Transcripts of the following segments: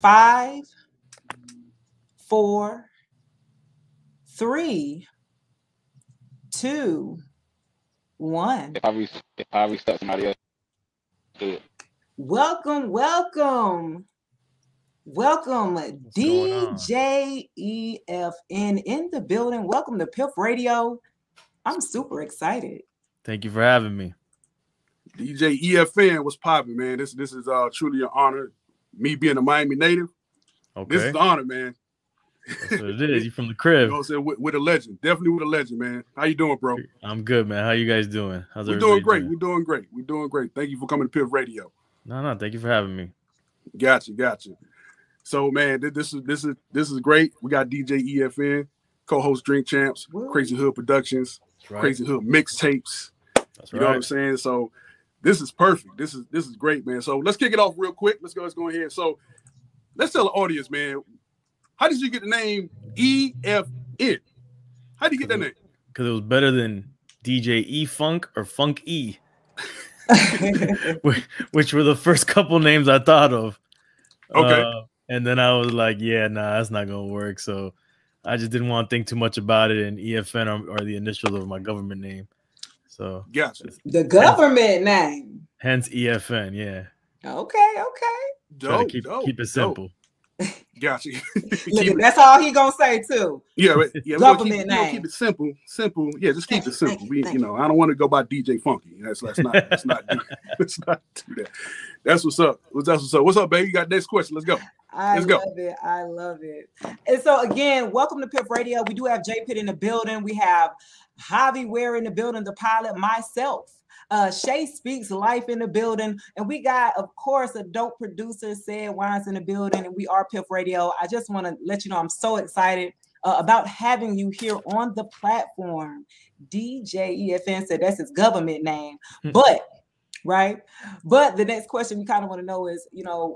5, 4, 3, 2, 1. If I restart somebody else, do it. Welcome, DJ EFN in the building. Welcome to PIF Radio. I'm super excited. Thank you for having me. DJ EFN, what's popping, man? This is truly an honor. Me being a Miami native, this is an honor, man. That's what it is. You from the crib. You know what I'm saying? With a legend. Definitely with a legend, man. How you doing, bro? I'm good, man. How you guys doing? We're doing great. We're doing great. Thank you for coming to PIF Radio. No, thank you for having me. Gotcha. So, man, this is great. We got DJ EFN, co-host Drink Champs, Crazy Hood Productions, Crazy Hood Mixtapes. That's right. You know what I'm saying? So this is perfect. This is great, man. So let's kick it off real quick. Let's go ahead. So let's tell the audience, man, how did you get the name EFN? How did you get that name? Because it was better than DJ E-Funk or Funk E, which were the first couple names I thought of. Okay. And then I was like, yeah, nah, that's not going to work. So I just didn't want to think too much about it. And EFN are the initials of my government name. So gotcha. The government name. Hence EFN, yeah. Okay. Try to keep it simple. Gotcha. That's all he gonna say too. Yeah. Government name. Keep it simple. Yeah, just keep it simple. I don't want to go by DJ Funky. Let's not do that. That's what's up. What's up, baby? You got next question? Let's go. I love it. And so again, welcome to PIF Radio. We do have J Pitt in the building. We have Javi Ware in the building, the pilot, myself. Shay Speaks Life in the building, and we got, of course, a dope producer, Said Wines in the building, and we are PIF Radio. I just want to let you know I'm so excited about having you here on the platform. DJ EFN said that's his government name, but the next question we kind of want to know is,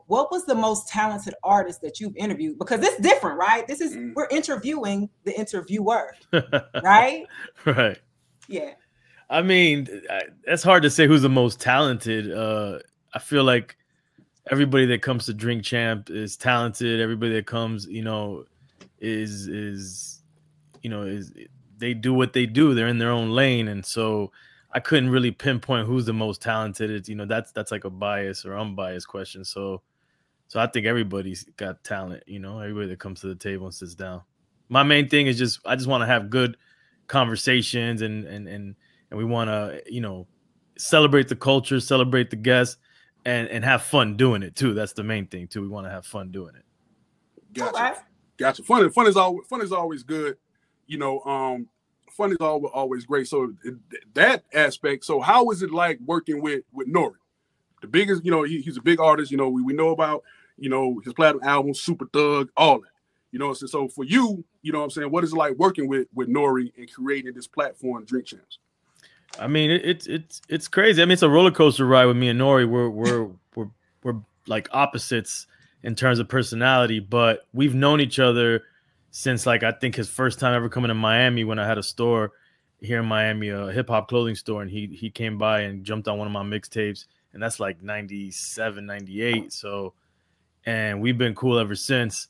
what was the most talented artist that you've interviewed? Because it's different, right? This is we're interviewing the interviewer, right? Right. Yeah. I mean, it's hard to say who's the most talented. I feel like everybody that comes to Drink Champ is talented. Everybody that comes, is they do what they do. They're in their own lane, and so I couldn't really pinpoint who's the most talented. It's that's like a bias or unbiased question. So I think everybody's got talent. Everybody that comes to the table and sits down. My main thing is I just want to have good conversations and we want to, celebrate the culture, celebrate the guests, and have fun doing it too. That's the main thing too. We want to have fun doing it. Gotcha. Fun is always good. Fun is always great. So that aspect. So how is it like working with Nori? The biggest, he's a big artist. We know about, his platinum album, Super Thug, all that. So for you, what is it like working with Nori and creating this platform, Drink Champs? I mean, it's crazy. I mean, it's a roller coaster ride with me and Nori. We're like opposites in terms of personality, but we've known each other since I think his first time ever coming to Miami when I had a store here in Miami, a hip hop clothing store, and he came by and jumped on one of my mixtapes, and that's like 97, 98. So, and we've been cool ever since.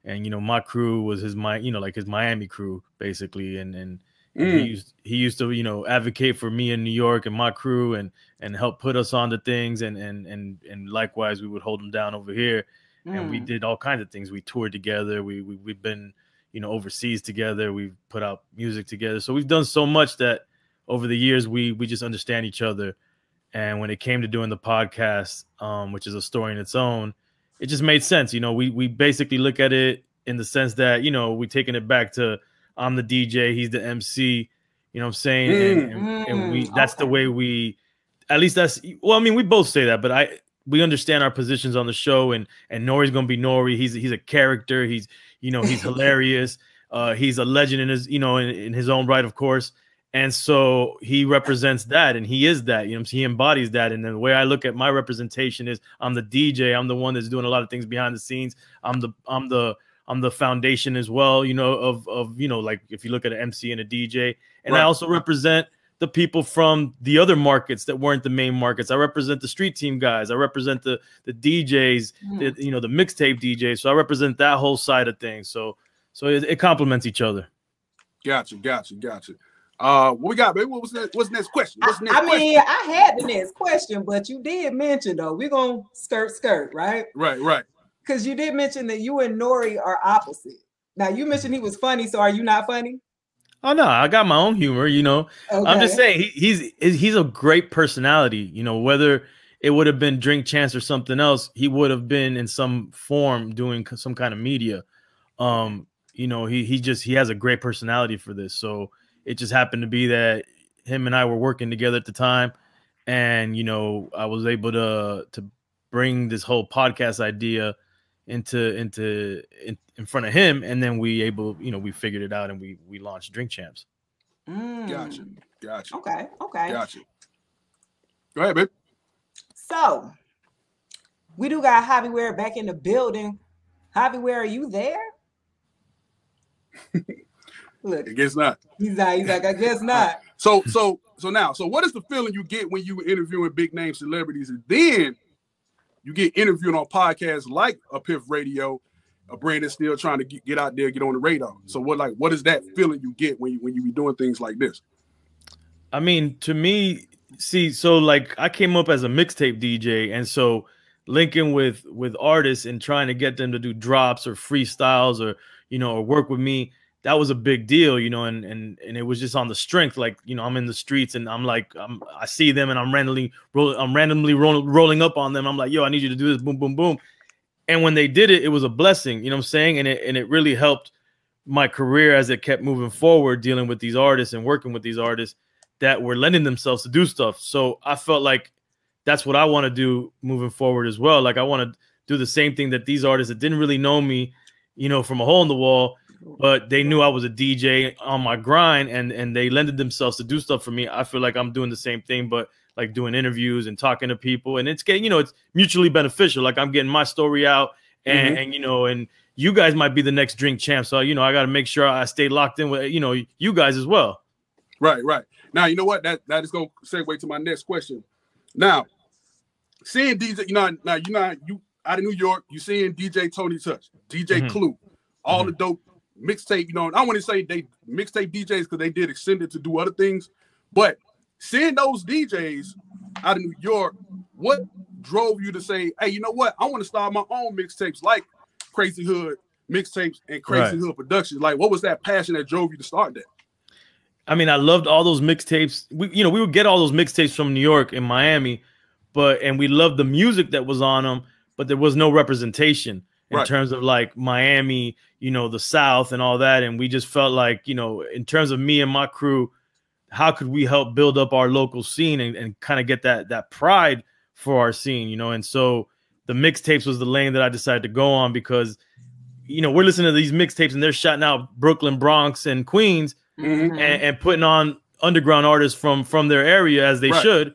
And my crew was his Miami crew basically, and he used to advocate for me in New York and my crew and help put us onto things and likewise we would hold him down over here, and we did all kinds of things. We toured together. We've been overseas together. We've put out music together. So we've done so much that over the years we just understand each other. And when it came to doing the podcast, which is a story in its own, it just made sense. We basically look at it in the sense that we're taking it back to I'm the DJ, he's the MC, you know what I'm saying? And that's the way we, at least that's, well, I mean, we both say that, but we understand our positions on the show, and Nori's going to be Nori. He's a character. He's hilarious. He's a legend in his, in his own right, of course. And so he represents that, and he is that, he embodies that. And then the way I look at my representation is I'm the DJ. I'm the one that's doing a lot of things behind the scenes. I'm the foundation as well, of like if you look at an MC and a DJ, and I also represent the people from the other markets that weren't the main markets. I represent the street team guys. I represent the DJs, the mixtape DJs. So I represent that whole side of things. So it complements each other. Gotcha. What we got, baby? What's the next question? I had the next question, but you did mention though, we're gonna skirt, right? Right. Because you did mention that you and Nori are opposite. Now you mentioned he was funny, so are you not funny? Oh no, I got my own humor, you know. Okay. I'm just saying he's a great personality, you know, whether it would have been Drink Champs or something else, he would have been in some form doing some kind of media. You know, he has a great personality for this. So it just happened to be that him and I were working together at the time, and you know, I was able to bring this whole podcast idea in front of him, and then we figured it out and we launched Drink Champs. Gotcha. Okay. Gotcha. Go ahead, babe. So we do got Javi Ware back in the building. Javi Ware, are you there? Look, I guess not. He's like, I guess not. So what is the feeling you get when you interviewing big name celebrities, and then you get interviewed on podcasts like a Piff Radio, a brand that's still trying to get out there, get on the radar? So what is that feeling you get when you be doing things like this? I mean, to me, so like I came up as a mixtape DJ, and so linking with artists and trying to get them to do drops or freestyles or, you know, or work with me, that was a big deal, you know, and it was just on the strength, like, you know, I'm in the streets and I see them and I'm randomly rolling up on them. I'm like, yo, I need you to do this, boom, boom, boom. And when they did it, it was a blessing, you know what I'm saying? And it really helped my career as it kept moving forward, dealing with these artists and working with these artists that were lending themselves to do stuff. So I felt like that's what I want to do moving forward as well. Like I want to do the same thing that these artists that didn't really know me, you know, from a hole in the wall, but they knew I was a DJ on my grind, and they lended themselves to do stuff for me. I feel like I'm doing the same thing, but like doing interviews and talking to people, and it's getting, you know, it's mutually beneficial. Like I'm getting my story out, and you know, and you guys might be the next Drink Champ. So, you know, I got to make sure I stay locked in with, you know, you guys as well. Right. Now, you know what? That is going to segue to my next question. Now, seeing DJ, you out of New York, you seeing DJ Tony Touch, DJ Clue, all the dope mixtape, you know, I want to say they mixtape DJs because they did extend it to do other things, but seeing those DJs out of New York, what drove you to say, hey, you know what, I want to start my own mixtapes like Crazy Hood mixtapes and Crazy Hood Productions? Like, what was that passion that drove you to start that? I mean, I loved all those mixtapes. We would get all those mixtapes from New York and Miami, and we loved the music that was on them, but there was no representation in terms of like Miami, you know, the South and all that. And we just felt like, you know, in terms of me and my crew, how could we help build up our local scene and kind of get that pride for our scene, you know? And so the mixtapes was the lane that I decided to go on because, you know, we're listening to these mixtapes and they're shouting out Brooklyn, Bronx, and Queens and putting on underground artists from their area as they should.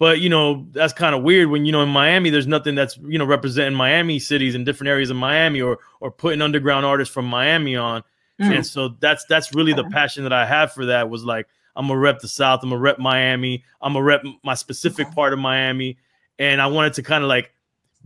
But, you know, that's kind of weird when, you know, in Miami, there's nothing that's, you know, representing Miami cities and different areas of Miami or putting underground artists from Miami on. And so that's really the passion that I have for that, was like, I'm going to rep the South. I'm going to rep Miami. I'm going to rep my specific part of Miami. And I wanted to kind of like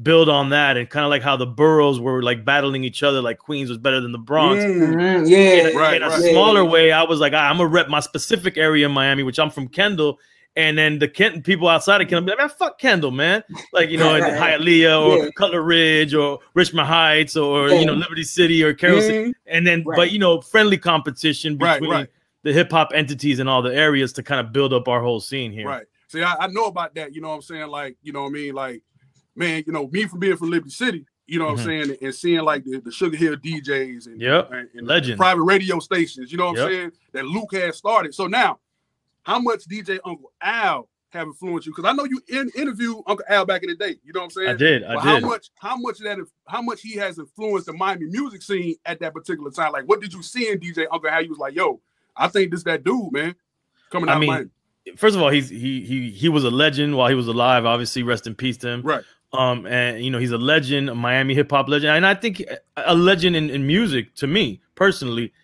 build on that, and kind of like how the boroughs were like battling each other, like Queens was better than the Bronx. In a smaller way, I was like, I'm going to rep my specific area in Miami, which I'm from Kendall. And then the Kenton people outside of Kendall be like, man, fuck Kendall, man. Like, you know, in Hialeah or Cutler Ridge or Richmond Heights or, you know, Liberty City or Carroll City. And then, but, you know, friendly competition between the hip hop entities in all the areas to kind of build up our whole scene here. Right. See, I know about that. You know what I'm saying? Like, you know what I mean? Like, man, you know, me from being from Liberty City, you know what I'm saying? And seeing like the Sugar Hill DJs and legend private radio stations, you know what I'm saying? That Luke had started. So now, how much DJ Uncle Al have influenced you? Because I know you interviewed Uncle Al back in the day. You know what I'm saying? I did. How much he has influenced the Miami music scene at that particular time? Like, what did you see in DJ Uncle Al? You was like, yo, I think this that dude, man, coming out of Miami. First of all, he was a legend while he was alive. Obviously, rest in peace to him. Right. And you know, he's a legend, a Miami hip hop legend, and I think a legend in music to me personally.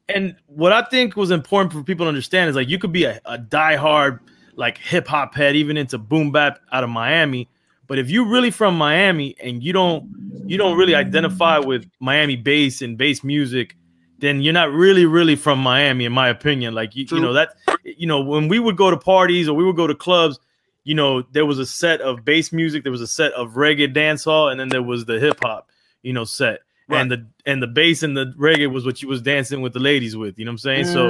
And what I think was important for people to understand is like you could be a diehard like hip hop head, even into boom bap out of Miami. But if you're really from Miami and you don't really identify with Miami bass and bass music, then you're not really from Miami, in my opinion. Like you know that, you know, when we would go to parties or we would go to clubs, you know, there was a set of bass music, there was a set of reggae dancehall, and then there was the hip hop, you know, set. Right. And the bass and the reggae was what you was dancing with the ladies with, you know what I'm saying? So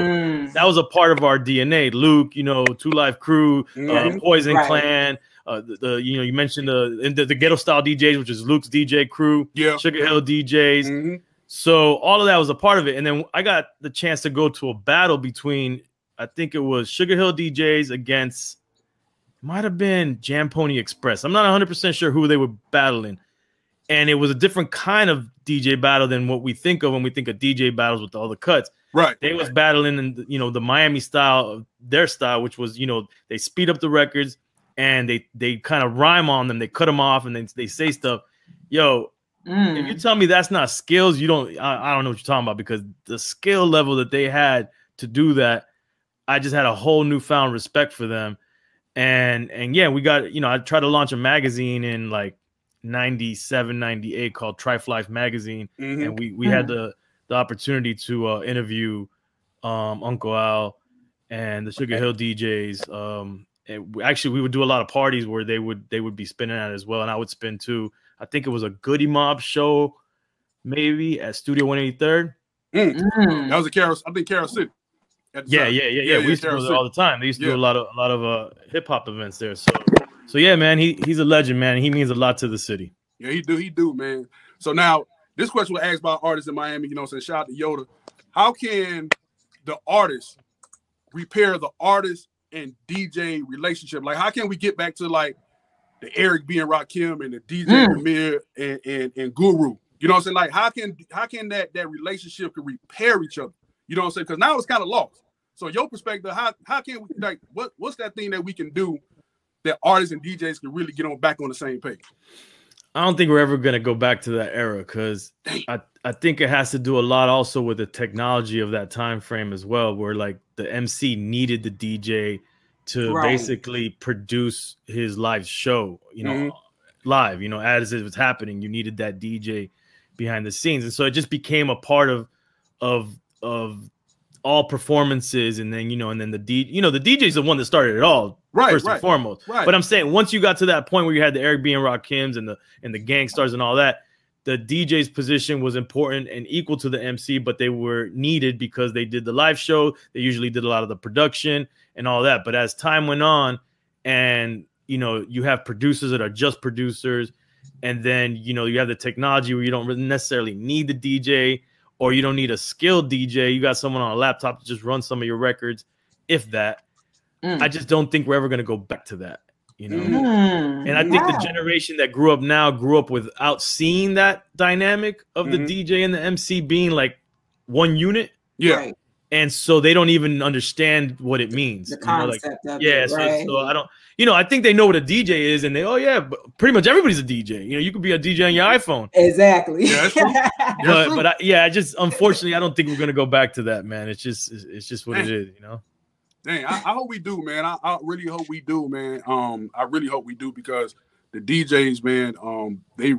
that was a part of our DNA. Luke, you know, Two Live Crew, Poison Clan, you know, you mentioned the ghetto style DJs, which is Luke's DJ crew, Sugar Hill DJs. So all of that was a part of it. And then I got the chance to go to a battle between, I think it was Sugar Hill DJs against, might have been Jam Pony Express. I'm not 100% sure who they were battling. And it was a different kind of DJ battle than what we think of when we think of DJ battles with all the cuts. Right. They was battling in, you know, the Miami style, their style, which was, you know, they speed up the records and they kind of rhyme on them. They cut them off and then they say stuff. Yo, if you tell me that's not skills, I don't know what you're talking about, because the skill level that they had to do that, I just had a whole newfound respect for them. And yeah, we got, you know, I tried to launch a magazine in like 97, 98 called Trife Life magazine. And we had the opportunity to interview Uncle Al and the Sugar Hill DJs. And actually we would do a lot of parties where they would be spinning at as well, and I would spin too. I think it was a Goody Mob show, maybe at Studio 183rd. That was Carol City. Yeah. We used to go there all the time. They used to do a lot of hip hop events there. So yeah, man, he's a legend, man. He means a lot to the city. Yeah, he do, man. So now this question was asked by artists in Miami, you know, saying shout out to Yoda. How can the artist repair the artist and DJ relationship? Like, how can we get back to like the Eric B and Rakim and the DJ Premier and Guru? You know what I'm saying? Like, how can that relationship can repair each other? You know what I'm saying? Because now it's kind of lost. So your perspective, how can we, like, what's that thing that we can do that artists and DJs can really get back on the same page? I don't think we're ever going to go back to that era, because I think it has to do a lot also with the technology of that time frame as well, where like the MC needed the DJ to basically produce his live show, you know, live, you know, as it was happening. You needed that DJ behind the scenes. And so it just became a part of all performances. And then, the DJ is the one that started it all, first and foremost. But I'm saying once you got to that point where you had the Eric B and Rakims and the Gangstars and all that, the DJ's position was important and equal to the MC, but they were needed because they did the live show. They usually did a lot of the production and all that. But as time went on, and you have producers that are just producers, and then you have the technology where you don't really necessarily need the DJ, or you don't need a skilled DJ. You got someone on a laptop to just run some of your records, if that. I just don't think we're ever going to go back to that. And I think the generation that grew up without seeing that dynamic of the DJ and the MC being like one unit. Yeah. And so they don't even understand what it means. The concept of it, right? So I don't, I think they know what a DJ is, and but pretty much everybody's a DJ. You could be a DJ on your iPhone. Exactly. Yeah, that's true. I just, unfortunately, I don't think we're going to go back to that, man. It's just what it is, Dang, I hope we do, man. I really hope we do, man. I really hope we do, because the DJs, man, they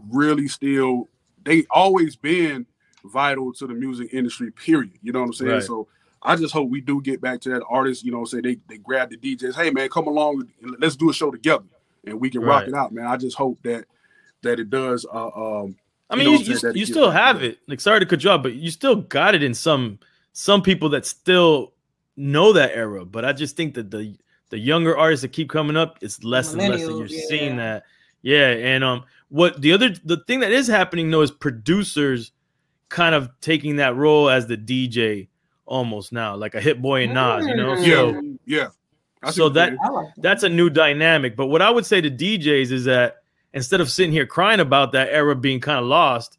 always been vital to the music industry, period. You know what I'm saying? Right. So I just hope we do get back to that artist, say they grab the DJs. Hey, man, come along. Let's do a show together and we can rock it out, man. I just hope that it does. I mean, you still have it. Like, sorry to cut you off, but you still got it in some people that still know that era. But I just think that the younger artists that keep coming up, it's less and less that you're seeing that. Yeah. And the thing that is happening though is producers kind of taking that role as the DJ almost now, like a Hit Boy and Nas, So that's a new dynamic. But what I would say to DJs is that instead of sitting here crying about that era being kind of lost,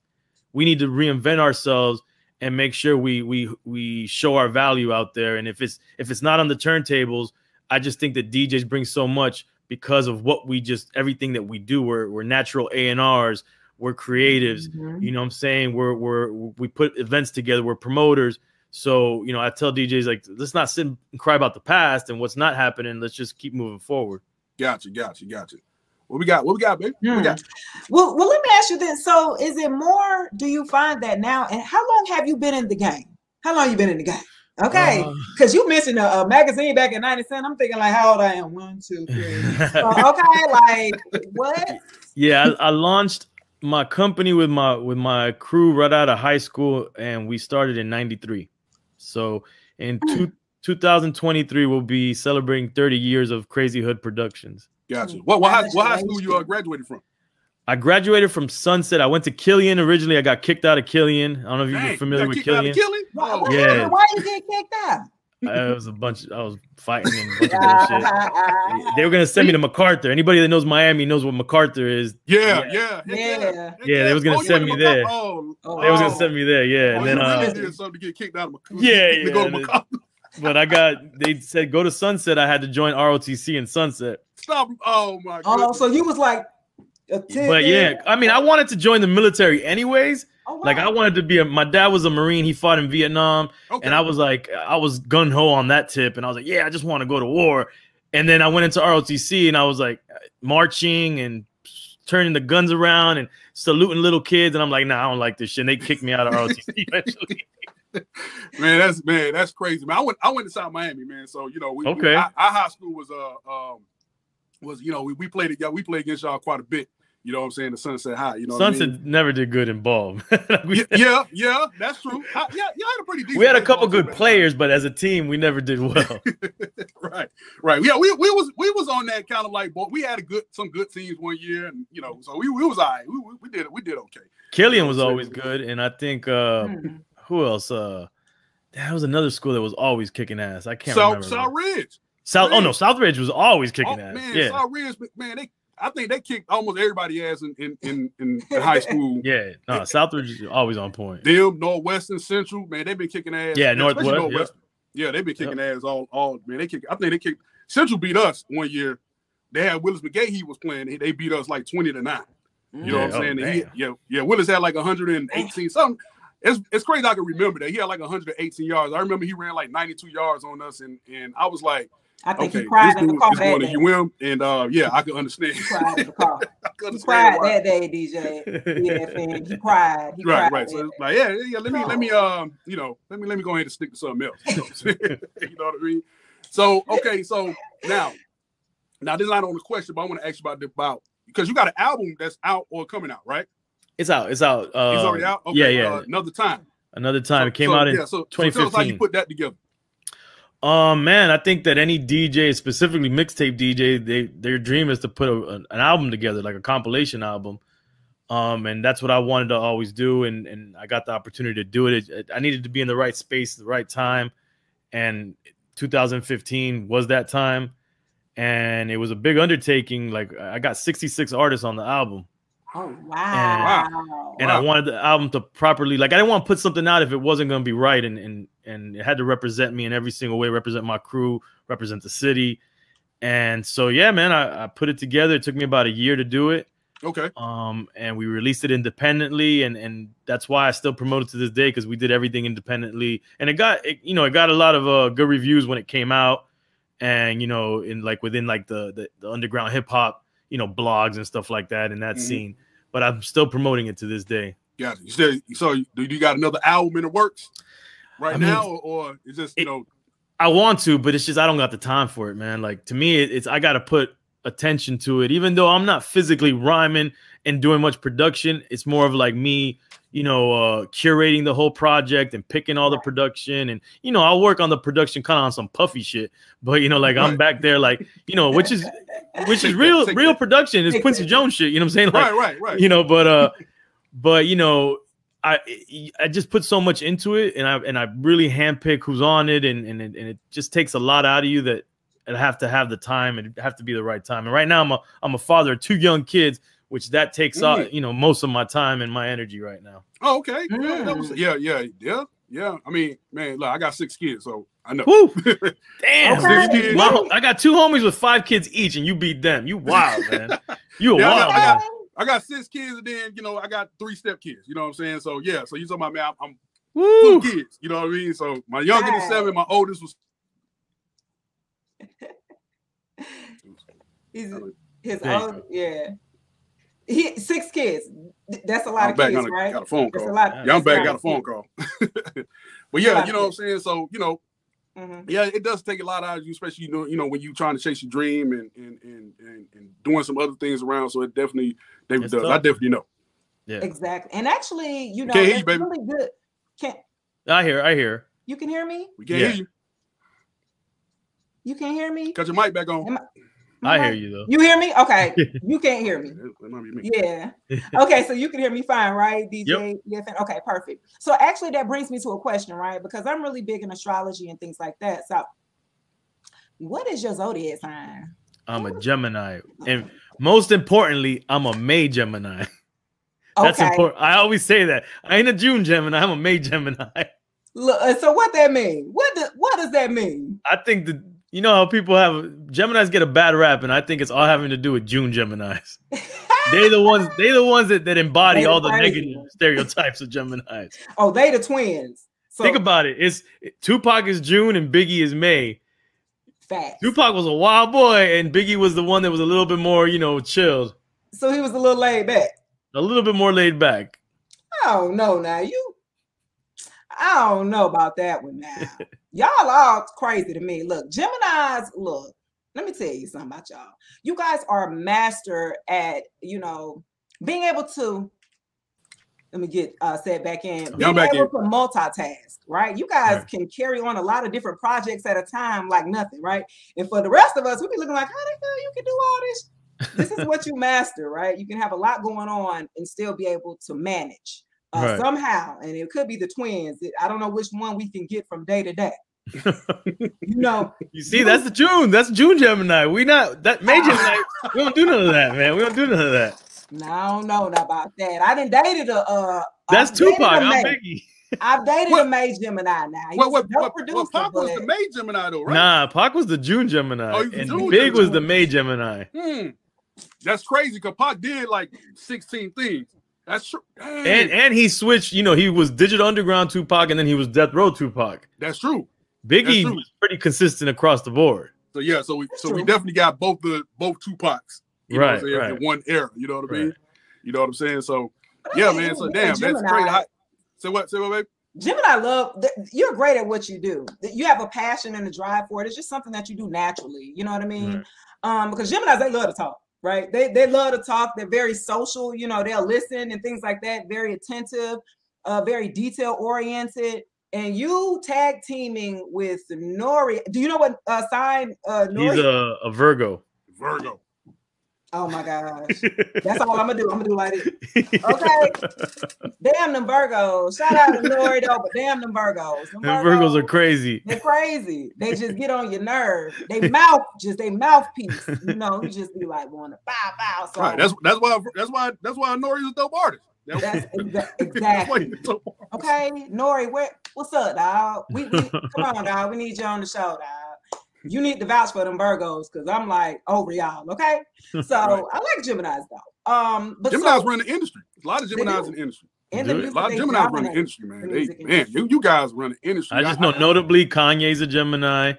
we need to reinvent ourselves and make sure we show our value out there. And if it's not on the turntables, I just think that DJs bring so much because of everything that we do. We're natural A&Rs, we're creatives. You know what I'm saying? We put events together, we're promoters. So, you know, I tell DJs, like, let's not sit and cry about the past and what's not happening. Let's just keep moving forward. Gotcha. What we got, baby? What we got? Well, let me ask you this. So is it more, do you find that now, and how long have you been in the game? How long you been in the game? Okay, because you mentioned a magazine back in '97. I'm thinking like how old I am. 1, 2, 3. Okay, like what? Yeah, I launched my company with my crew right out of high school, and we started in '93. So in 2023, we'll be celebrating 30 years of Crazy Hood Productions. Gotcha. What high school you graduated from? I graduated from Sunset. I went to Killian originally. I got kicked out of Killian. I don't know if you're familiar with Killian. Yeah. Why you get kicked out? It was I was fighting and a bunch of bullshit. They were gonna send me to MacArthur. Anybody that knows Miami knows what MacArthur is. Yeah. They was gonna send me there. They was gonna send me there. Yeah, and then really did something to get kicked out of MacArthur. But they said go to Sunset. I had to join ROTC in Sunset. Stop! Oh my God! Oh, so you was like, but yeah, I mean, I wanted to join the military anyways. Oh, wow. Like I wanted to be my dad was a Marine. He fought in Vietnam. Okay. And I was like, I was gun ho on that tip. And I was like, yeah, I just want to go to war. And then I went into ROTC and I was like marching and turning the guns around and saluting little kids. And I'm like, nah, I don't like this shit. And they kicked me out of ROTC eventually. Man, that's crazy. Man, I went to South Miami, man. So, you know, our high school was, you know, we played together. We played against y'all quite a bit. You know what I'm saying? The Sunset High. You know, Sunset what I mean? Never did good in ball. yeah, that's true. You had a pretty decent. We had a couple good players, but as a team, we never did well. Right. Yeah, we was on that kind of like. We had some good teams one year, and you know, so we was all right. We did okay. Killian was always good, and I think who else? That was another school that was always kicking ass. I can't remember. Southridge. Southridge was always kicking ass. Man, yeah. Southridge, man, I think they kicked almost everybody's ass in high school. Yeah, no, Southridge is always on point. Them, Northwestern, Central, man, they've been kicking ass. Yeah, Northwest. Yeah, they've been kicking ass all man. I think they kicked. Central beat us one year. They had Willis McGahee. He was playing. They beat us like 20-9. You know what I'm saying? Willis had like 118 something. It's crazy I can remember that. He had like 118 yards. I remember he ran like 92 yards on us, and I was like, I think he cried in the car that day. And I can understand. He cried in the car. He cried that day, DJ. EFN. He cried. Right. So it's like, let me go ahead and stick to something else. You know what I'm saying? You know what I mean? So so now this is not on the question, but I want to ask you about because you got an album that's out or coming out, right? It's out. It's already out. Okay, yeah. Another time. It came out in 2015. So tell us how you put that together. Man, I think that any DJ, specifically mixtape DJ, their dream is to put an album together, like a compilation album. And that's what I wanted to always do, and I got the opportunity to do it. I needed to be in the right space, the right time, and 2015 was that time. And it was a big undertaking. Like I got 66 artists on the album. Oh wow! And I wanted the album to properly, like I didn't want to put something out if it wasn't going to be right, and it had to represent me in every single way, represent my crew, represent the city. And so yeah, man, I put it together. It took me about a year to do it. Okay. And we released it independently, and that's why I still promote it to this day, because we did everything independently, and it got a lot of good reviews when it came out, and within the underground hip hop, blogs and stuff like that in that scene. But I'm still promoting it to this day. Got it. So do you got another album in the works now, or is just I want to, but it's just I don't got the time for it, man. Like to me, it's I got to put attention to it, even though I'm not physically rhyming and doing much production. It's more of like me, curating the whole project and picking all the production, and I'll work on the production kind of on some puffy shit, but I'm back there like which is real production is Quincy Jones shit. You know what I'm saying? Like, right. But I just put so much into it, and I really handpick who's on it, and it just takes a lot out of you that I have to have the time, and it have to be the right time. And right now I'm a father of 2 young kids, which that takes most of my time and my energy right now. Oh, okay. Yeah. I mean, man, look, I got 6 kids, so I know. Woo! Damn, okay. I got 2 homies with 5 kids each, and you beat them. You wild, man. You wild, man. I got 6 kids, and then I got 3 step kids. You know what I'm saying? So yeah. So you talking about, man? Woo! kids. You know what I mean? So my youngest is 7, my oldest was. His old, yeah. He 6 kids. That's a lot of kids, right? Got a phone call. That's a lot. Yeah, I'm back. Got a phone call. But yeah, you know what I'm saying. So yeah, it does take a lot out of you, especially when you're trying to chase your dream and doing some other things around. So it definitely does. Tough. I definitely know. Yeah, exactly. And actually, can't hear you, baby. Really good. I hear. You can hear me? We can't hear you. You can't hear me? Cut your mic back on. I hear you though. You hear me? Okay. You can't hear me. That might be me. Yeah. Okay, so you can hear me fine, right? DJ, EFN. Okay, perfect. So actually that brings me to a question, right? Because I'm really big in astrology and things like that. So what is your zodiac sign? I'm a Gemini. And most importantly, I'm a May Gemini. That's important. I always say that. I ain't a June Gemini, I'm a May Gemini. Look, so what that mean? What does that mean? I think that you know how people have Geminis get a bad rap, and I think it's all having to do with June Geminis. They're the ones that embody all the negative stereotypes of Geminis. Oh, they the twins. So, think about it. It's Tupac is June and Biggie is May. Facts. Tupac was a wild boy, and Biggie was the one that was a little bit more, chilled. So he was a little laid back. A little bit more laid back. I don't know now. I don't know about that one now. Y'all are crazy to me. Look, Geminis, let me tell you something about y'all. You guys are a master at, being able to, let me get set back in. Being able to multitask, right? You guys can carry on a lot of different projects at a time like nothing, right? And for the rest of us, we be looking like, how the hell you can do all this? This is what you master, right? You can have a lot going on and still be able to manage. Somehow, and it could be the twins. I don't know which one we can get from day to day. You see, that's June Gemini. We not that May Gemini. We don't do none of that, man. We don't do none of that. No, I don't know about that. I didn't dated that's Tupac. I'm Biggie. I've dated a May Gemini now. Pac was the May Gemini though, right? Nah, Pac was the June Gemini, and Big was the May Gemini. That's crazy because Pac did like 16 things. That's true. And he switched, he was Digital Underground Tupac and then he was Death Row Tupac. That's true. Biggie was pretty consistent across the board. So yeah, so we definitely got both Tupacs. Right. In one era. You know what I mean? You know what I'm saying? So yeah, man. So damn, that's great. Say what, baby? Gemini you're great at what you do. You have a passion and a drive for it. It's just something that you do naturally. You know what I mean? Because Geminis, they love to talk. Right, they love to talk. They're very social. They'll listen and things like that. Very attentive, very detail oriented. And you tag teaming with Noreaga. Do you know what sign? He's a Virgo. Virgo. Oh my gosh, that's all I'm gonna do. I'm gonna do like this. Okay, damn them Virgos. Shout out to Nori though, but damn them Virgos. Them Virgos are crazy. They're crazy. They just get on your nerve. They mouthpiece. You just be like want to bow. So right. That's why Nori's a dope artist. That's exactly. Okay, Nori, what's up, dog? We come on, dog. We need you on the show, dog. You need to vouch for them Virgos because I'm like over y'all, okay? So I like Geminis though. But Geminis run the industry. A lot of Geminis in the industry. A lot of Geminis run the industry, man. You guys run the industry. I just know notably Kanye's a Gemini.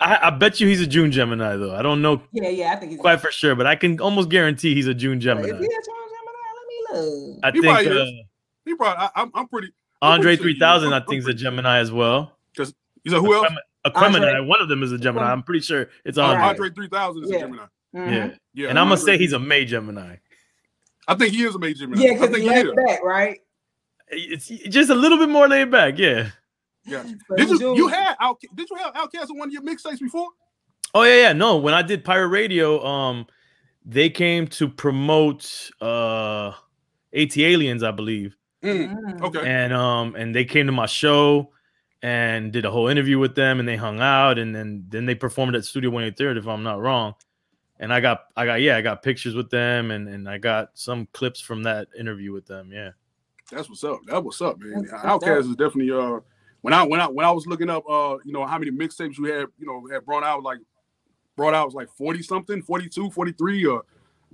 I bet you he's a June Gemini though. I don't know. Yeah, I think he's quite for sure, but I can almost guarantee he's a June Gemini. Is he a June Gemini? Let me look. I think I'm pretty. Andre 3000, I think, is a Gemini as well. Because you know who else? A Gemini. One of them is a Gemini. I'm pretty sure it's Andre. Andre 3000 is a Gemini. Yeah. And I'm gonna say he's a May Gemini. I think he is a May Gemini. Yeah, because he's laid back, right? It's just a little bit more laid back. Yeah. Did you have Outkast on one of your mixtapes before? Oh yeah. No, when I did Pirate Radio, they came to promote AT Aliens, I believe. Okay. And they came to my show and did a whole interview with them, and they hung out, and then they performed at Studio 183rd, if I'm not wrong. And I got pictures with them, and I got some clips from that interview with them. Yeah, that's what's up. That's what's up, man. Outkast is definitely when I was looking up how many mixtapes you had brought out was like 40 something, 42, 43 or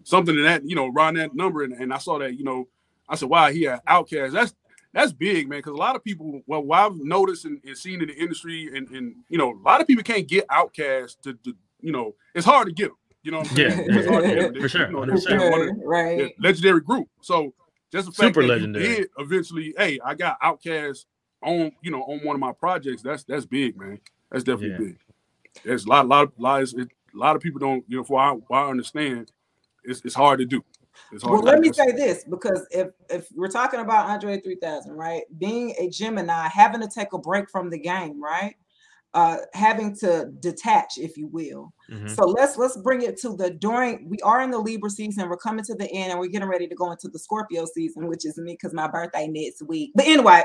something in that around that number, and I saw that I said, wow, he had Outkast. that's big, man. Because a lot of people, well, what I've noticed and seen in the industry, and you know, a lot of people can't get outcasts to you know, it's hard to get them. You know what I'm saying? Yeah, It's hard to get them. for sure. You know, they're one of the legendary group. So just the fact that legendary. You did eventually, hey, I got outcasts on, you know, on one of my projects. That's big, man. That's definitely big. There's a lot of people don't, you know, for I understand, it's hard to do. Well, let me say this, because if we're talking about Andre 3000, right, being a Gemini, having to take a break from the game, right, having to detach, if you will. So let's bring it to we are in the Libra season, we're coming to the end, and we're getting ready to go into the Scorpio season, which is me, because my birthday next week. But anyway,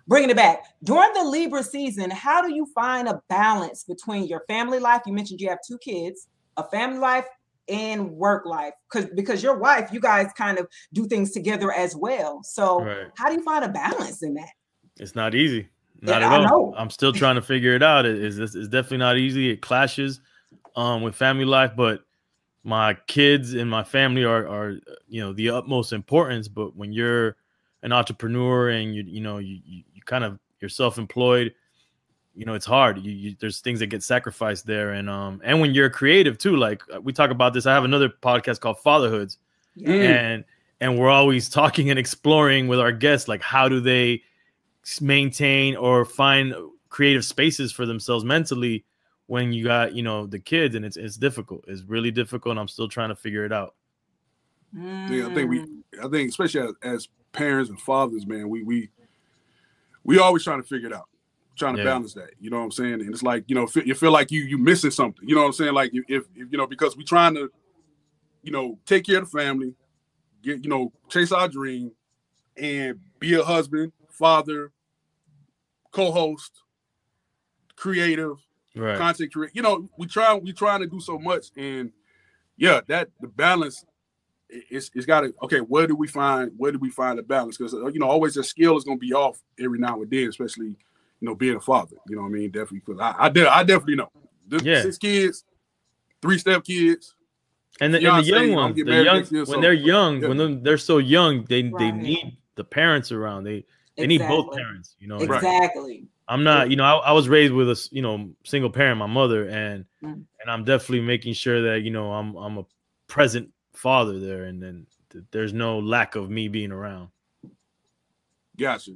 bringing it back, during the Libra season, how do you find a balance between your family life? You mentioned you have 2 kids, a family life and work life, because your wife, you guys kind of do things together as well. So how do you find a balance in that? It's not easy. Not at all. I'm still trying to figure it out. It's definitely not easy. It clashes with family life, but my kids and my family are you know, the utmost importance. But when you're an entrepreneur and you kind of, you're self-employed, you know, it's hard. There's things that get sacrificed there, and when you're creative too. Like we talk about this. I have another podcast called Fatherhoods, and we're always talking and exploring with our guests, like how do they maintain or find creative spaces for themselves mentally when you got, you know, the kids, and it's difficult. It's really difficult, and I'm still trying to figure it out. Yeah, I think especially as parents and fathers, man, we always trying to figure it out, trying to balance that. You know what I'm saying? And it's like, you know, you feel like you missing something. You know what I'm saying? Like if you know, because we trying to, you know, take care of the family, get, you know, chase our dream, and be a husband, father, co-host, creative, content creator. You know, we trying to do so much, and that the balance, it's got to, okay, where do we find the balance? Because you know, always the skill is going to be off every now and then, especially, you know, being a father. You know what I mean? Definitely, because I definitely know. 6 kids, 3 step kids. And the young ones, when they're young, when they're so young, they need the parents around. They need both parents, you know. Exactly. I'm not, you know, I was raised with a, you know, single parent, my mother, and I'm definitely making sure that, you know, I'm a present father there, and then there's no lack of me being around. Gotcha.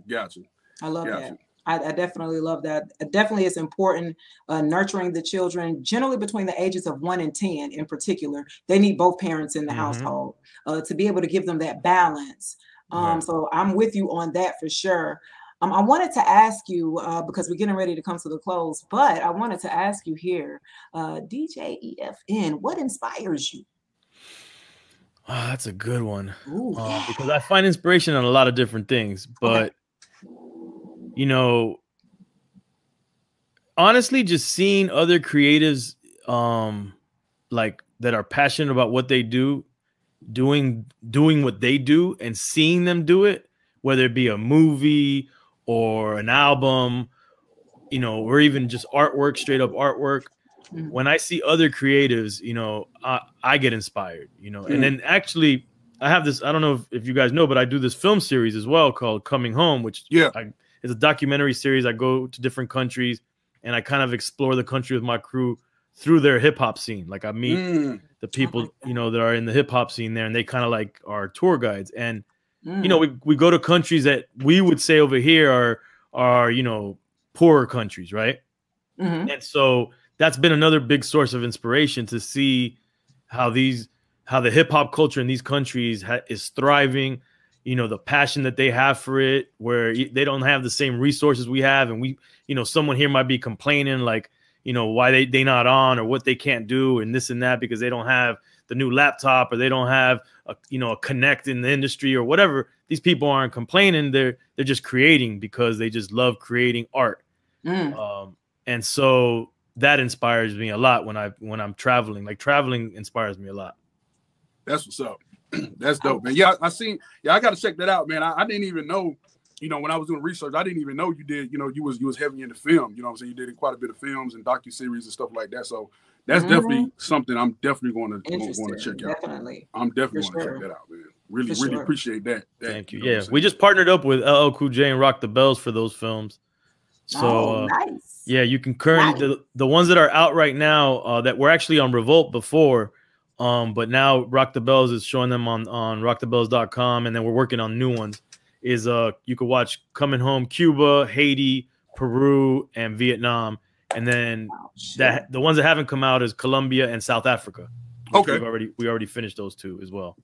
I love that. I definitely love that. It definitely is important, nurturing the children, generally between the ages of 1 and 10 in particular. They need both parents in the household to be able to give them that balance. So I'm with you on that for sure. I wanted to ask you, because we're getting ready to come to the close, but I wanted to ask you here, DJ EFN, what inspires you? Oh, that's a good one. Because I find inspiration in a lot of different things, but you know, honestly, just seeing other creatives like that are passionate about what they do, doing what they do, and seeing them do it, whether it be a movie or an album, you know, or even just artwork, straight up artwork. When I see other creatives, you know, I get inspired, you know. And then actually I have this, I don't know if you guys know, but I do this film series as well called Coming Home, which is a documentary series. I go to different countries and I kind of explore the country with my crew through their hip hop scene. Like I meet the people, you know, that are in the hip hop scene there, and they kind of like are tour guides. And, you know, we go to countries that we would say over here are, you know, poorer countries. Right. And so that's been another big source of inspiration to see how the hip hop culture in these countries is thriving, you know, the passion that they have for it, where they don't have the same resources we have. And we, you know, someone here might be complaining like, you know, why they not on, or what they can't do and this and that, because they don't have the new laptop, or they don't have a, you know, a connect in the industry or whatever. These people aren't complaining. They're just creating because they just love creating art. And so that inspires me a lot when I'm traveling. Like traveling inspires me a lot. That's what's up. That's dope, man. Yeah, I got to check that out, man. I didn't even know, you know, when I was doing research, I didn't even know you did, you know, you was heavy into film. You know what I'm saying? You did quite a bit of films and docuseries and stuff like that. So that's definitely something I'm definitely going to check out. Definitely. I'm definitely going to check that out, man. Really appreciate that. Thank you. Yeah, we just partnered up with LL Cool J and Rock the Bells for those films. So nice. Yeah, you can currently the ones that are out right now that were actually on Revolt before, but now Rock the Bells is showing them on rockthebells.com, and then we're working on new ones. Is you could watch Coming Home Cuba, Haiti, Peru, and Vietnam, and then the ones that haven't come out is Colombia and South Africa. Okay, we already finished those two as well.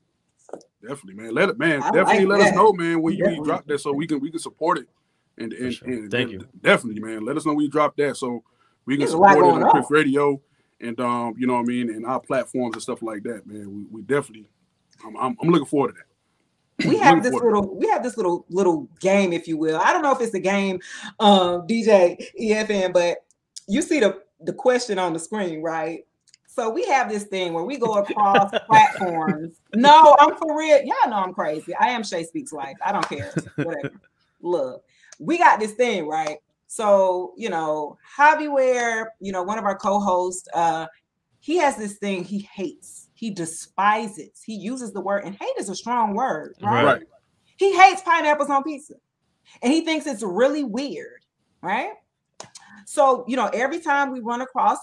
Definitely, man. Let us know, man, when you drop that so we can support it. And thank you. Definitely, man. Let us know when you drop that so we can support it on Piff Radio and you know what I mean, and our platforms and stuff like that, man. We definitely I'm looking forward to that. We have this little game, if you will. I don't know if it's a game, DJ EFN, but you see the question on the screen, right? So we have this thing where we go across platforms. No, I'm for real. Y'all know I'm crazy. I am Shay Speaks Life. I don't care. Whatever. Look, we got this thing, right? So, you know, Javi Ware, you know, one of our co-hosts, he has this thing he hates. He despises. He uses the word, and hate is a strong word, right? He hates pineapples on pizza. And he thinks it's really weird, right? So, you know, every time we run across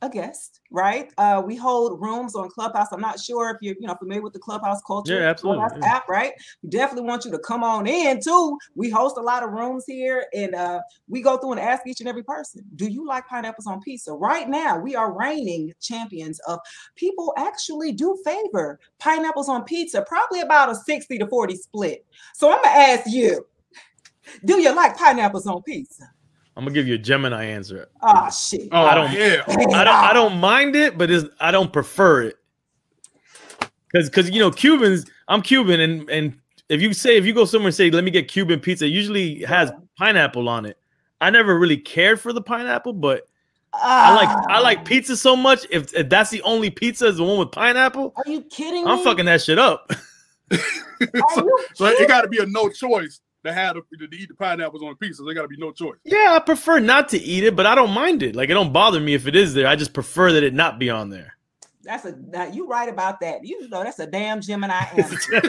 a guest, right? We hold rooms on Clubhouse. I'm not sure if you're, you know, familiar with the Clubhouse culture. Yeah, absolutely. Clubhouse app, right? We definitely want you to come on in too. We host a lot of rooms here, and we go through and ask each and every person, do you like pineapples on pizza? Right now, we are reigning champions of people actually do favor pineapples on pizza, probably about a 60-40 split. So I'm gonna ask you, do you like pineapples on pizza? I'm gonna give you a Gemini answer. Oh shit! Oh, I don't mind it, but I don't prefer it. Because you know, Cubans, I'm Cuban, and if you go somewhere and say, let me get Cuban pizza, it usually has pineapple on it. I never really cared for the pineapple, but I like pizza so much. If that's the only pizza is the one with pineapple, are you kidding me? I'm fucking that shit up. so it got to be a no choice. To eat the pineapples on pizza, there got to be no choice. Yeah, I prefer not to eat it, but I don't mind it. Like, it don't bother me if it is there. I just prefer that it not be on there. You right about that. You know, that's a damn Gemini answer.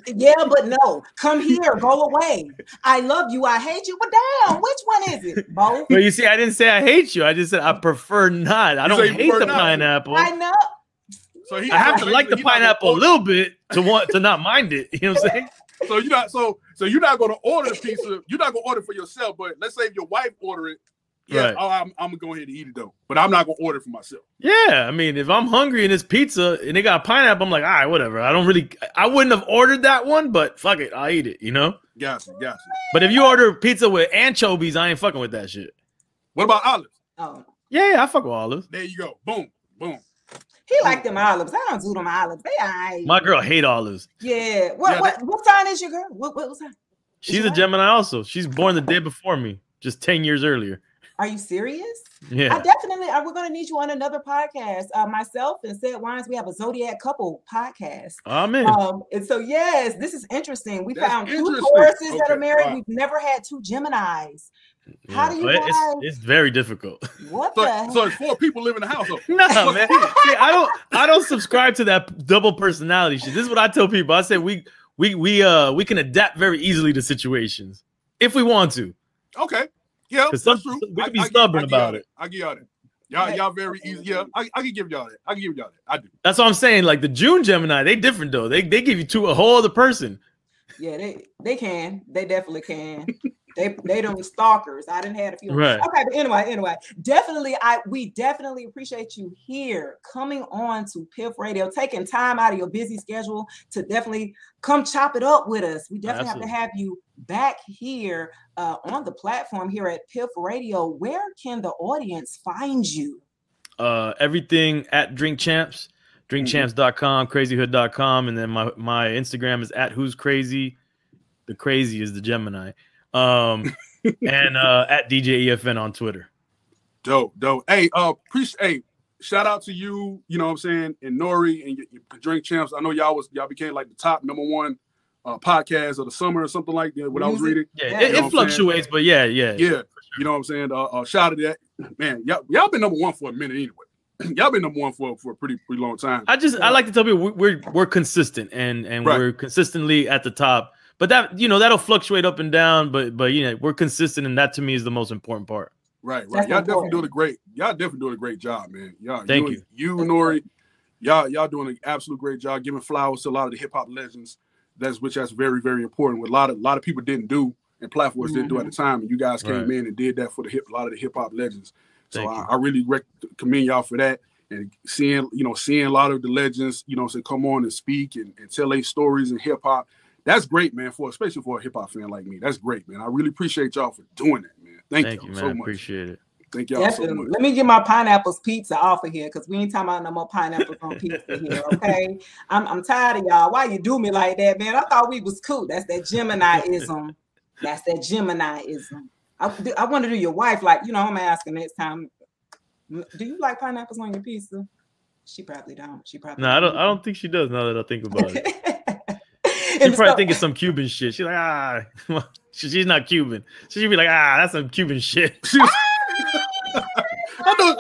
Yeah, but no. Come here, go away. I love you, I hate you, but damn, which one is it? Both? Well, you see, I didn't say I hate you. I just said I prefer not. I don't hate the pineapple. I know. So I have to like the pineapple a little bit to not mind it. You know what I'm saying? So you're not going to order the pizza. You're not going to order for yourself. But let's say if your wife order it, yes, right. I'm going to go ahead and eat it though. But I'm not going to order it for myself. Yeah, I mean, if I'm hungry and it's pizza and they got pineapple, I'm like, all right, whatever. I wouldn't have ordered that one, but fuck it, I'll eat it. You know? Gotcha. But if you order pizza with anchovies, I ain't fucking with that shit. What about olives? Oh, yeah, I fuck with olives. There you go. Boom. He like them olives. I don't do them olives. They alright. My girl hate olives. Yeah. What sign is your girl? What sign? She's a Gemini also. She's born the day before me, just 10 years earlier. Are you serious? Yeah. We're going to need you on another podcast. Myself and Said Wines, we have a Zodiac couple podcast. Amen. And so, yes, this is interesing. We found two Tauruses that are married. Wow. We've never had two Geminis. Yeah. How do you guys? It's very difficult. What so it's 4 people live in the household. No, man. See, I don't subscribe to that double personality shit. This is what I tell people. I say we can adapt very easily to situations if we want to. Okay. Yeah, that's true. We can be stubborn about it. I give y'all that. Y'all very easy. Yeah, I can give y'all that. I do. That's what I'm saying. Like the June Gemini, they different though. They give you to a whole other person. Yeah, they can. They definitely can. They don't stalkers. I didn't have a few. Right. Okay, but anyway, we definitely appreciate you here coming on to Piff Radio, taking time out of your busy schedule to definitely come chop it up with us. We definitely have to have you back here on the platform here at Piff Radio. Where can the audience find you? Everything at Drink Champs, drinkchamps.com, crazyhood.com, and then my Instagram is at who's crazy. The crazy is the Gemini. And at DJ EFN on Twitter. Dope. Hey, shout out to you, you know what I'm saying, and Nori and your Drink Champs. I know y'all became like the top #1 podcast of the summer or something like that. What I was reading. Yeah, it fluctuates, but yeah. You know what I'm saying? Shout out to that. Man, y'all been #1 for a minute anyway. y'all been number one for a pretty long time. I like to tell people we're consistent and we're consistently at the top. But that that'll fluctuate up and down. But we're consistent, and that to me is the most important part. Right. Y'all definitely doing a great job, man. Thank you. You, Nori, y'all doing an absolute great job giving flowers to a lot of the hip hop legends. That's very, very important. What a lot of people didn't do and platforms didn't do at the time, and you guys came in and did that for a lot of the hip hop legends. So I really commend y'all for that, and seeing a lot of the legends, come on and speak and tell their stories in hip hop. That's great, man. Especially for a hip hop fan like me, that's great, man. I really appreciate y'all for doing that, man. Thank you, man. So much. Appreciate it. Thank y'all so much. Let me get my pineapples pizza off of here, because we ain't talking about no more pineapples on pizza here, okay? I'm tired of y'all. Why you do me like that, man? I thought we was cool. That's that Gemini-ism. That's that Gemini-ism. I want to do your wife, like, I'm asking next time, do you like pineapples on your pizza? She probably don't. No, I don't think she does, now that I think about it. She probably think it's some Cuban shit. She's like, she's not Cuban. So she'd be like, that's some Cuban shit.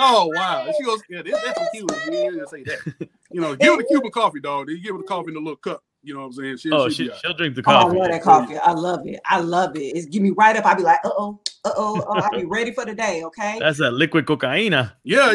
Oh wow! She goes, that's some Cuban. You didn't say that. Give her the Cuban coffee, dog. You give her the coffee in a little cup. You know what I'm saying? She'll drink the coffee. I love that coffee. I love it. It's give me right up. I'll be like, I'll be ready for the day. Okay. That's that liquid cocaina. Yeah.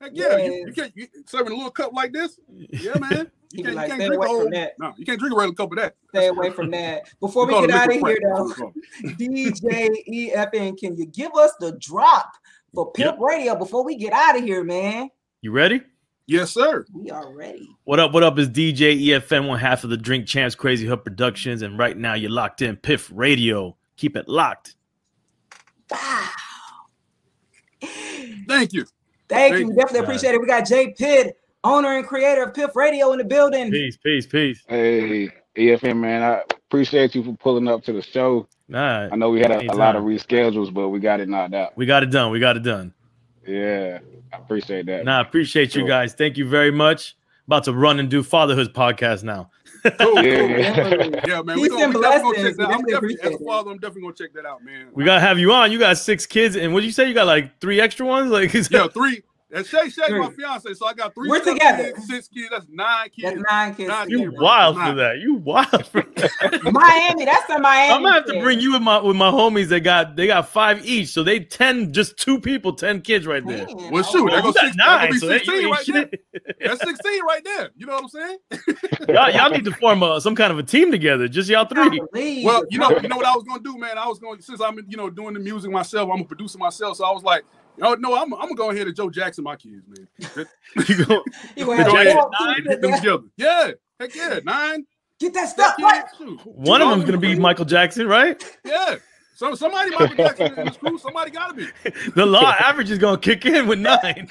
Heck yeah. You can't serve in a little cup like this. Yeah, man. You can't drink a whole. No, you can't drink a regular cup of that. Stay away from that. Before we get out of here, though, DJ EFN, can you give us the drop for Pimp Radio before we get out of here, man? You ready? Yes, sir. We are ready. What up is DJ EFN, one half of the Drink Champs Crazy Hood Productions, and right now you're locked in Piff Radio. Keep it locked. Wow. Thank you. Thank you. Definitely appreciate it. We got Jay Pitt, owner and creator of Piff Radio, in the building. Peace. Hey, EFN, man, I appreciate you for pulling up to the show. Nah, I know we had a lot of reschedules, but we got it knocked out. We got it done. Yeah, I appreciate that. I appreciate you guys. Thank you very much. About to run and do Fatherhood podcast now. Cool. Yeah, man. We're definitely gonna check that out. As a father, I'm definitely gonna check that out, man. We gotta have you on. You got 6 kids, and what did you say? You got like 3 extra ones? Like 3. And Shay, my fiance. So I got 3. We're together. Kids, 6 kids. That's 9 kids. That's 9 kids. You wild for that. You wild for that. Miami. That's in Miami. I'm gonna have to bring you with my homies. They got 5 each, so they 10, just 2 people, 10 kids right there. Man, well, shoot, that goes 9. So 16 right there. That's 16 right there. You know what I'm saying? y'all need to form some kind of a team together. Just y'all 3. Well, you know what I was gonna do, man. I was going, since I'm doing the music myself, I'm a producer myself. So I was like, oh no, I'm gonna go ahead and Joe Jackson my kids, man. You go ahead, 9, get them together. Yeah, heck yeah, 9. Get that stuff right. One of them's gonna be Michael Jackson, right? Yeah. So somebody Michael Jackson in this crew. Somebody gotta be. The law average is gonna kick in with 9.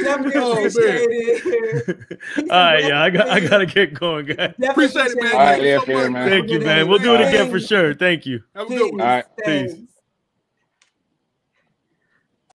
Definitely appreciate it. All right, yeah, I gotta get going, guys. Appreciate it, man. All right, man. Thank you, man. We'll do it again for sure. Thank you. Have a good one. All right. Peace.